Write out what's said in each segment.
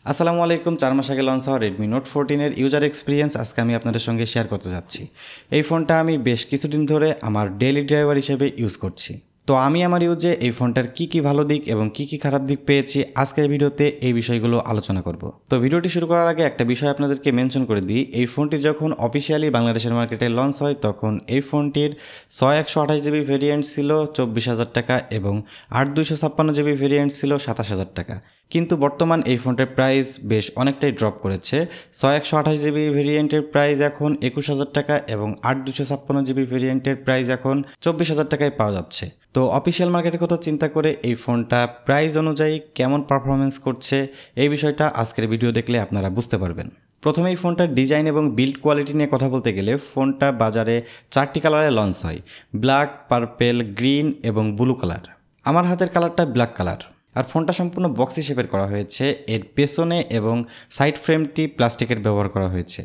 আসসালামু আলাইকুম। 4 মাস আগে লঞ্চ হওয়া রেডমি নোট 14 এর ইউজার এক্সপিরিয়েন্স আজকে আমি আপনাদের সঙ্গে শেয়ার করতে যাচ্ছি। এই ফোনটা আমি বেশ কিছুদিন ধরে আমার ডেইলি ড্রাইভার হিসেবে ইউজ করছি। তো আমি আমার ইউজে এই ফোনটার কী ভালো দিক এবং কী খারাপ দিক পেয়েছি আজকের ভিডিওতে এই বিষয়গুলো আলোচনা করব। তো ভিডিওটি শুরু করার আগে একটা বিষয় আপনাদেরকে মেনশন করে দিই, এই ফোনটি যখন অফিসিয়ালি বাংলাদেশের মার্কেটে লঞ্চ হয় তখন এই ফোনটির 128GB ভেরিয়েন্ট ছিল 24,000 টাকা এবং 8256GB ভেরিয়েন্ট ছিল 27,000 টাকা। কিন্তু বর্তমান এই ফোনটার প্রাইস বেশ অনেকটাই ড্রপ করেছে। 128GB ভেরিয়েন্টের প্রাইস এখন 21,000 টাকা এবং 8256GB ভেরিয়েন্টের প্রাইস এখন 24,000 টাকায় পাওয়া যাচ্ছে। তো অফিসিয়াল মার্কেটের কথা চিন্তা করে এই ফোনটা প্রাইস অনুযায়ী কেমন পারফরমেন্স করছে এই বিষয়টা আজকের ভিডিও দেখলে আপনারা বুঝতে পারবেন। প্রথমে এই ফোনটার ডিজাইন এবং বিল্ড কোয়ালিটি নিয়ে কথা বলতে গেলে ফোনটা বাজারে 4টি কালারে লঞ্চ হয়, ব্ল্যাক, পার্পেল, গ্রিন এবং ব্লু কালার। আমার হাতের কালারটা ব্ল্যাক কালার। আর ফোনটা সম্পূর্ণ বক্স শেপের করা হয়েছে। এর পেছনে এবং সাইড ফ্রেমটি প্লাস্টিকের ব্যবহার করা হয়েছে,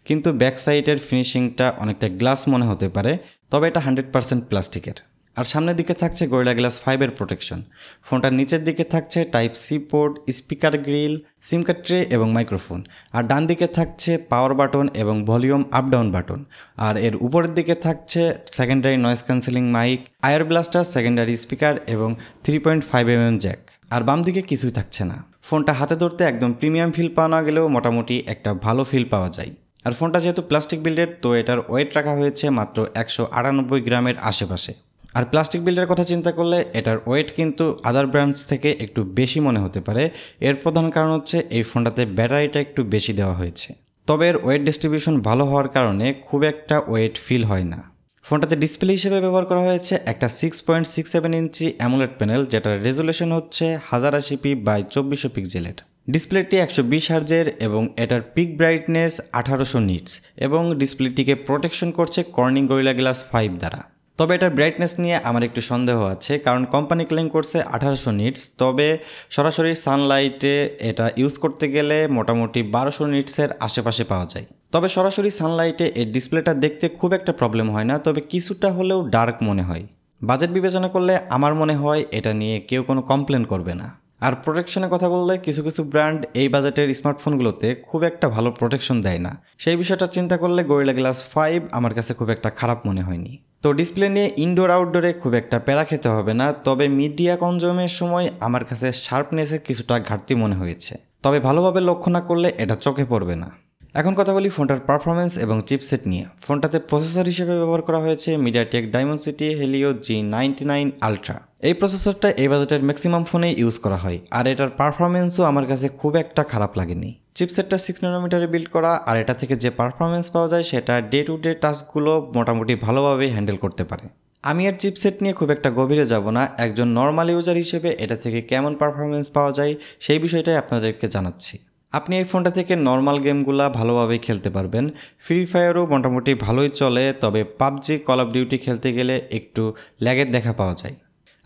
কিন্তু ব্যাক সাইডের ফিনিশিংটা অনেকটা গ্লাস মনে হতে পারে, তবে এটা 100% প্লাস্টিকের। আর সামনের দিকে থাকছে গরিলা গ্লাস 5-এর প্রোটেকশন। ফোনটার নিচের দিকে থাকছে type C port, speaker grille, SIM card tray এবং মাইক্রোফোন। আর ডান দিকে থাকছে পাওয়ার বাটন এবং ভলিউম আপ ডাউন বাটন। আর এর উপরের দিকে থাকছে secondary noise cancelling mic, ear blaster, secondary speaker এবং 3.5mm জ্যাক। আর বাম দিকে কিছুই থাকছে না। ফোনটা হাতে ধরতে একদম প্রিমিয়াম ফিল পাওয়া না গেলেও মোটামুটি একটা ভালো ফিল পাওয়া যায়। আর ফোনটা যেহেতু প্লাস্টিক বিল্ডের, তো এটার ওয়েট রাখা হয়েছে মাত্র 198 গ্রামের আশেপাশে। আর প্লাস্টিক বিল্ডের কথা চিন্তা করলে এটার ওয়েট কিন্তু আদার ব্র্যান্ডস থেকে একটু বেশি মনে হতে পারে। এর প্রধান কারণ হচ্ছে এই ফোনটাতে ব্যাটারিটা একটু বেশি দেওয়া হয়েছে, তবে এর ওয়েট ডিস্ট্রিবিউশন ভালো হওয়ার কারণে খুব একটা ওয়েট ফিল হয় না। ফোনটাতে ডিসপ্লে হিসেবে ব্যবহার করা হয়েছে একটা 6.67 ইঞ্চি অ্যামোলেড প্যানেল, যেটার রেজুলেশন হচ্ছে 1080p/2400 পিক্সেলের। ডিসপ্লেটি 120 হার্জের এবং এটার পিক ব্রাইটনেস 1800 নিটস এবং ডিসপ্লেটিকে প্রোটেকশন করছে কর্নিং গরিলা গ্লাস 5 দ্বারা। তবে এটার ব্রাইটনেস নিয়ে আমার একটু সন্দেহ আছে, কারণ কোম্পানি ক্লেম করছে 1800 নিটস, তবে সরাসরি সানলাইটে এটা ইউজ করতে গেলে মোটামুটি 1200 নিটসের আশেপাশে পাওয়া যায়। তবে সরাসরি সানলাইটে এই ডিসপ্লেটা দেখতে খুব একটা প্রবলেম হয় না, তবে কিছুটা হলেও ডার্ক মনে হয়। বাজেট বিবেচনা করলে আমার মনে হয় এটা নিয়ে কেউ কোনো কমপ্লেন করবে না। আর প্রোটেকশনের কথা বললে কিছু ব্র্যান্ড এই বাজেটের স্মার্টফোনগুলোতে খুব একটা ভালো প্রোটেকশন দেয় না। সেই বিষয়টা চিন্তা করলে গরিলা গ্লাস 5 আমার কাছে খুব একটা খারাপ মনে হয়নি। তো ডিসপ্লে নিয়ে ইনডোর আউটডোরে খুব একটা প্যারা খেতে হবে না, তবে মিডিয়া কনজিউমের সময় আমার কাছে শার্পনেসের কিছুটা ঘাটতি মনে হয়েছে। তবে ভালোভাবে লক্ষ্য না করলে এটা চোখে পড়বে না। এখন কথা বলি ফোনটার পারফরমেন্স এবং চিপসেট নিয়ে। ফোনটাতে প্রসেসর হিসেবে ব্যবহার করা হয়েছে MediaTek Dimensity Helio G99 ultra. এই প্রসেসরটা এই বাজেটের ম্যাক্সিমাম ফোনেই ইউজ করা হয়, আর এটার পারফরমেন্সও আমার কাছে খুব একটা খারাপ লাগেনি। চিপসেটটা 6nm বিল্ড করা, আর এটা থেকে যে পারফরমেন্স পাওয়া যায় সেটা ডে টু ডে টাস্কগুলো মোটামুটি ভালোভাবে হ্যান্ডেল করতে পারে। আমি আর চিপসেট নিয়ে খুব একটা গভীরে যাব না, একজন নর্মাল ইউজার হিসেবে এটা থেকে কেমন পারফরমেন্স পাওয়া যায় সেই বিষয়টাই আপনাদেরকে জানাচ্ছি। আপনি এই ফোনটা থেকে নর্মাল গেমগুলো ভালোভাবেই খেলতে পারবেন। ফ্রি ফায়ারও মোটামুটি ভালোই চলে, তবে পাবজি, কল অফ ডিউটি খেলতে গেলে একটু ল্যাগের দেখা পাওয়া যায়।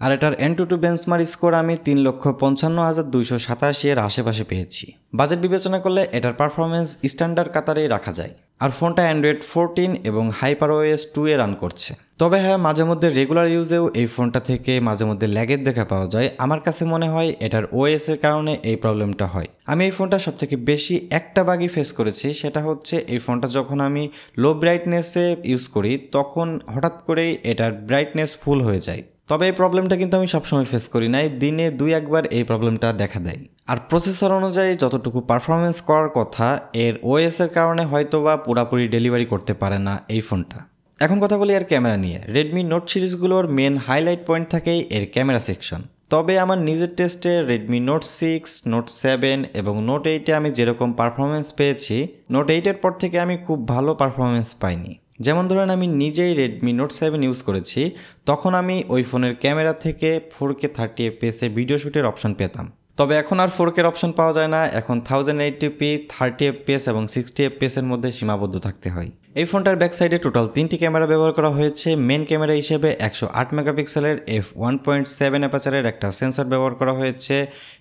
আর এটার Antutu বেঞ্চমার্ক স্কোর আমি 3,55,287 এর আশেপাশে পেয়েছি। বাজেট বিবেচনা করলে এটার পারফরমেন্স স্ট্যান্ডার্ড কাতারেই রাখা যায়। আর ফোনটা অ্যান্ড্রয়েড 14 এবং HyperOS 2 এ রান করছে। তবে হ্যাঁ, মাঝে মধ্যে রেগুলার ইউজেও এই ফোনটা থেকে মাঝে মধ্যে ল্যাগের দেখা পাওয়া যায়। আমার কাছে মনে হয় এটার OS এর কারণে এই প্রবলেমটা হয়। আমি এই ফোনটা সবথেকে বেশি একটা বাগই ফেস করেছি, সেটা হচ্ছে এই ফোনটা যখন আমি লো ব্রাইটনেসে ইউজ করি তখন হঠাৎ করেই এটার ব্রাইটনেস ফুল হয়ে যায়। তবে এই প্রবলেমটা কিন্তু আমি সবসময় ফেস করি নাই, দিনে 2-1 বার এই প্রবলেমটা দেখা দেয়। আর প্রসেসর অনুযায়ী যতটুকু পারফরমেন্স করার কথা, এর OS এর কারণে হয়তোবা পুরোপুরি ডেলিভারি করতে পারে না এই ফোনটা। এখন কথা বলি এর ক্যামেরা নিয়ে। রেডমি নোট সিরিজগুলোর মেন হাইলাইট পয়েন্ট থাকেই এর ক্যামেরা সেকশন। তবে আমার নিজের টেস্টে রেডমি নোট 6, নোট 7 এবং নোট 8-এ আমি যেরকম পারফরমেন্স পেয়েছি, নোট 8-এর পর থেকে আমি খুব ভালো পারফরমেন্স পাইনি। যেমন ধরেন আমি নিজেই রেডমি নোট 7 ইউজ করেছি, তখন আমি ওই ফোনের ক্যামেরা থেকে 4K 30fps ভিডিও শ্যুটের অপশন পেতাম। তবে এখন আর 4K অপশন পাওয়া যায় না, এখন 1080p 30fps এবং 60fps এর মধ্যে সীমাবদ্ধ থাকতে হয়। এই ফোনটার ব্যাক সাইডে টোটাল 3টি ক্যামেরা ব্যবহার করা হয়েছে। মেন ক্যামেরা হিসেবে 108 মেগাপিক্সেলের f1.7 অ্যাপাচারের একটা সেন্সর ব্যবহার করা হয়েছে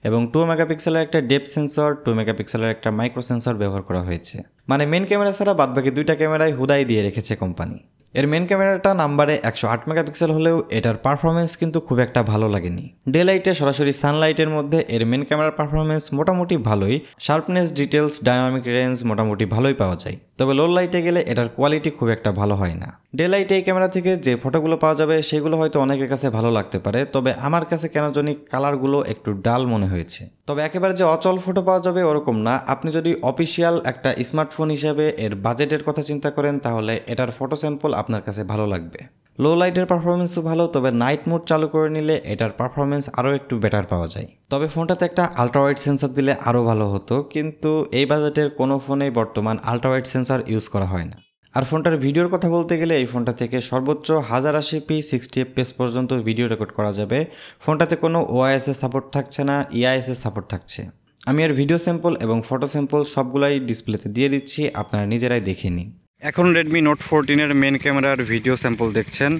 এবং 2 মেগাপিক্সেলের একটা ডেপথ সেন্সর, 2 মেগাপিক্সেলের একটা মাইক্রো সেন্সর ব্যবহার করা হয়েছে। মানে মেন ক্যামেরা ছাড়া বাদবাকি 2টা ক্যামেরায় হুদাই দিয়ে রেখেছে কোম্পানি। এর মেন ক্যামেরাটা নাম্বারে 108 মেগাপিক্সেল হলেও এটার পারফরমেন্স কিন্তু খুব একটা ভালো লাগেনি। ডে লাইটে সরাসরি সানলাইটের মধ্যে এর মেন ক্যামেরার পারফরমেন্স মোটামুটি ভালোই, শার্পনেস, ডিটেলস, ডাইনামিক রেঞ্জ মোটামুটি ভালোই পাওয়া যায়। তবে লো লাইটে গেলে এটার কোয়ালিটি খুব একটা ভালো হয় না। ডে লাইটে এই ক্যামেরা থেকে যে ফটোগুলো পাওয়া যাবে সেগুলো হয়তো অনেকের কাছে ভালো লাগতে পারে, তবে আমার কাছে কেন জানি কালারগুলো একটু ডাল মনে হয়েছে। তবে একেবারে যে অচল ফটো পাওয়া যাবে ওরকম না। আপনি যদি অফিসিয়াল একটা স্মার্টফোন হিসেবে এর বাজেটের কথা চিন্তা করেন তাহলে এটার ফটো স্যাম্পল আপনার কাছে ভালো লাগবে। লো লাইটের পারফরমেন্সও ভালো, তবে নাইট মোড চালু করে নিলে এটার পারফরমেন্স আরও একটু বেটার পাওয়া যায়। তবে ফোনটাতে একটা আলট্রাওয়াইড সেন্সর দিলে আরও ভালো হতো, কিন্তু এই বাজেটের কোনো ফোনেই বর্তমান আলট্রাওয়াইড সেন্সর ইউজ করা হয় না। আর ফোনটার ভিডিওর কথা বলতে গেলে এই ফোনটা থেকে সর্বোচ্চ 1080p 60fps পর্যন্ত ভিডিও রেকর্ড করা যাবে। ফোনটাতে কোনো ওআইএস সাপোর্ট থাকছে না, ইআইএস সাপোর্ট থাকছে। আমি এর ভিডিও স্যাম্পল এবং ফটো স্যাম্পল সবগুলাই ডিসপ্লেতে দিয়ে দিচ্ছি, আপনারা নিজেরাই দেখে নিন। এখন রেডমি নোট 14 মেন ক্যামেরার ভিডিও স্যাম্পল দেখছেন।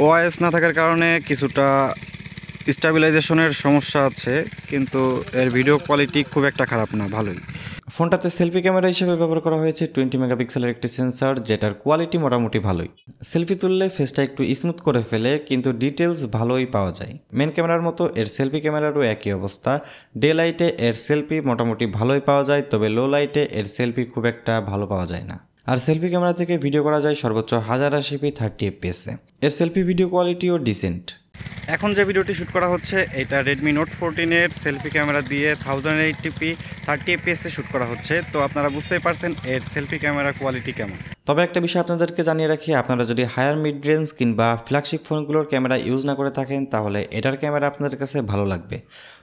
ওআইএস না থাকার কারণে কিছুটা স্টেবিলাইজেশনের সমস্যা আছে, কিন্তু এর ভিডিও কোয়ালিটি খুব একটা খারাপ না, ভালোই। ফোনটাতে সেলফি ক্যামেরা হিসেবে ব্যবহার করা হয়েছে 20 মেগাপিক্সেলের একটি সেন্সর, যেটার কোয়ালিটি মোটামুটি ভালোই। সেলফি তুললে ফেসটা একটু স্মুথ করে ফেলে, কিন্তু ডিটেলস ভালোই পাওয়া যায়। মেন ক্যামেরার মতো এর সেলফি ক্যামেরারও একই অবস্থা। ডে লাইটে এর সেলফি মোটামুটি ভালোই পাওয়া যায়, তবে লো লাইটে এর সেলফি খুব একটা ভালো পাওয়া যায় না। আর সেলফি ক্যামেরা থেকে ভিডিও করা যায় সর্বোচ্চ 1080p 30fps-এ। এর সেলফি ভিডিও কোয়ালিটিও ডিসেন্ট। এখন যে ভিডিওটি শ্যুট করা হচ্ছে এটা রেডমি নোট 14 সেলফি ক্যামেরা দিয়ে 1080p 30fps-এ শ্যুট করা হচ্ছে, তো আপনারা বুঝতেই পারছেন এর সেলফি ক্যামেরা কোয়ালিটি কেমন। তবে একটা বিষয় আপনাদেরকে জানিয়ে রাখি, আপনারা যদি হায়ার মিড রেঞ্জ কিংবা ফ্ল্যাগশিপ ফোনগুলোর ক্যামেরা ইউজ না করে থাকেন তাহলে এটার ক্যামেরা আপনাদের কাছে ভালো লাগবে।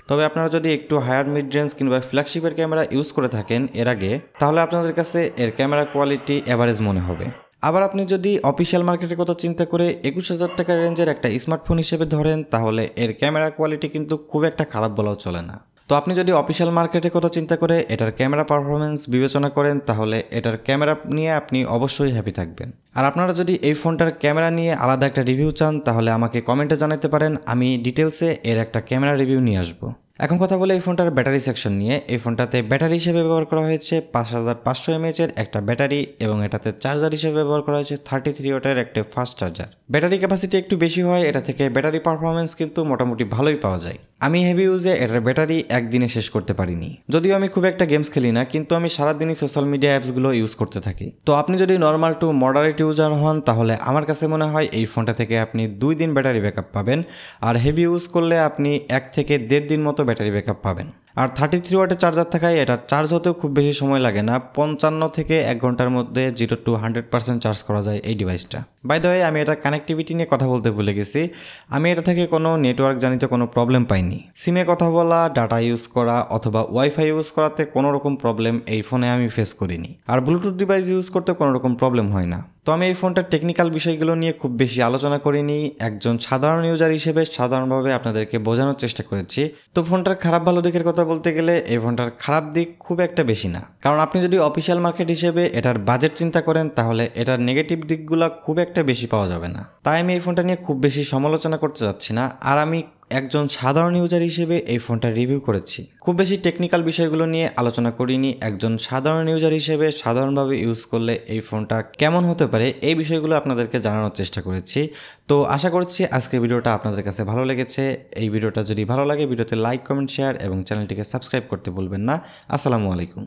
তবে আপনারা যদি একটু হায়ার মিড রেঞ্জ কিংবা ফ্ল্যাগশিপের ক্যামেরা ইউজ করে থাকেন এর আগে, তাহলে আপনাদের কাছে এর ক্যামেরা কোয়ালিটি অ্যাভারেজ মনে হবে। আবার আপনি যদি অফিসিয়াল মার্কেটের কথা চিন্তা করে 21,000 টাকার রেঞ্জের একটা স্মার্টফোন হিসেবে ধরেন তাহলে এর ক্যামেরা কোয়ালিটি কিন্তু খুব একটা খারাপ বলাও চলে না। তো আপনি যদি অফিসিয়াল মার্কেটের কথা চিন্তা করে এটার ক্যামেরা পারফরমেন্স বিবেচনা করেন তাহলে এটার ক্যামেরা নিয়ে আপনি অবশ্যই হ্যাপি থাকবেন। আর আপনারা যদি এই ফোনটার ক্যামেরা নিয়ে আলাদা একটা রিভিউ চান তাহলে আমাকে কমেন্টে জানাতে পারেন, আমি ডিটেলসে এর একটা ক্যামেরা রিভিউ নিয়ে আসবো। এখন কথা বলে এই ফোনটার ব্যাটারি সেকশন নিয়ে। এই ফোনটাতে ব্যাটারি হিসেবে ব্যবহার করা হয়েছে 5500 mAh একটা ব্যাটারি, এবং এটাতে চার্জার হিসেবে ব্যবহার করা হয়েছে 33 ওয়াটের একটা ফাস্ট চার্জার। ব্যাটারি ক্যাপাসিটি একটু বেশি হয় এটা থেকে, ব্যাটারি পারফরমেন্স কিন্তু মোটামুটি ভালোই পাওয়া যায়। আমি হেভি ইউজে এটার ব্যাটারি একদিনে শেষ করতে পারিনি। যদিও আমি খুব একটা গেমস খেলি না, কিন্তু আমি সারাদিনই সোশ্যাল মিডিয়া অ্যাপসগুলো ইউজ করতে থাকি। তো আপনি যদি নর্মাল টু মডারেট ইউজার হন তাহলে আমার কাছে মনে হয় এই ফোনটা থেকে আপনি 2 দিন ব্যাটারি ব্যাকআপ পাবেন, আর হেভি ইউজ করলে আপনি 1 থেকে 1.5 দিন মতো ব্যাটারি ব্যাকআপ পাবেন। আর 33 ওয়াটের চার্জার থাকায় এটা চার্জ হতেও খুব বেশি সময় লাগে না, 55 থেকে 1 ঘন্টার মধ্যে 0 to 100% চার্জ করা যায় এই ডিভাইসটা। বাই দ্য ওয়ে, আমি এটা কানেক্টিভিটি নিয়ে কথা বলতে ভুলে গেছি। আমি এটা থেকে কোনো নেটওয়ার্ক জানিতে কোনো প্রবলেম পাইনি। সিমে কথা বলা, ডাটা ইউজ করা অথবা ওয়াইফাই ইউজ করাতে কোনো রকম প্রবলেম এই ফোনে আমি ফেস করিনি। আর ব্লুটুথ ডিভাইস ইউজ করতে কোনো রকম প্রবলেম হয় না। তো আমি এই ফোনটার টেকনিক্যাল বিষয়গুলো নিয়ে খুব বেশি আলোচনা করিনি, একজন সাধারণ ইউজার হিসেবে সাধারণভাবে আপনাদেরকে বোঝানোর চেষ্টা করেছি। তো ফোনটার খারাপ ভালো দিকের কথা বলতে গেলে এই ফোনটার খারাপ দিক খুব একটা বেশি না, কারণ আপনি যদি অফিসিয়াল মার্কেট হিসেবে এটার বাজেট চিন্তা করেন তাহলে এটার নেগেটিভ দিকগুলো খুব একটা বেশি পাওয়া যাবে না। তাই আমি এই ফোনটা নিয়ে খুব বেশি সমালোচনা করতে যাচ্ছি না। আর আমি একজন সাধারণ ইউজার হিসেবে এই ফোনটা রিভিউ করেছি, খুব বেশি টেকনিক্যাল বিষয়গুলো নিয়ে আলোচনা করিনি। একজন সাধারণ ইউজার হিসেবে সাধারণভাবে ইউজ করলে এই ফোনটা কেমন হতে পারে এই বিষয়গুলো আপনাদেরকে জানানোর চেষ্টা করেছি। তো আশা করছি আজকের ভিডিওটা আপনাদের কাছে ভালো লেগেছে। এই ভিডিওটা যদি ভালো লাগে ভিডিওতে লাইক, কমেন্ট, শেয়ার এবং চ্যানেলটিকে সাবস্ক্রাইব করতে ভুলবেন না। আসসালামু আলাইকুম।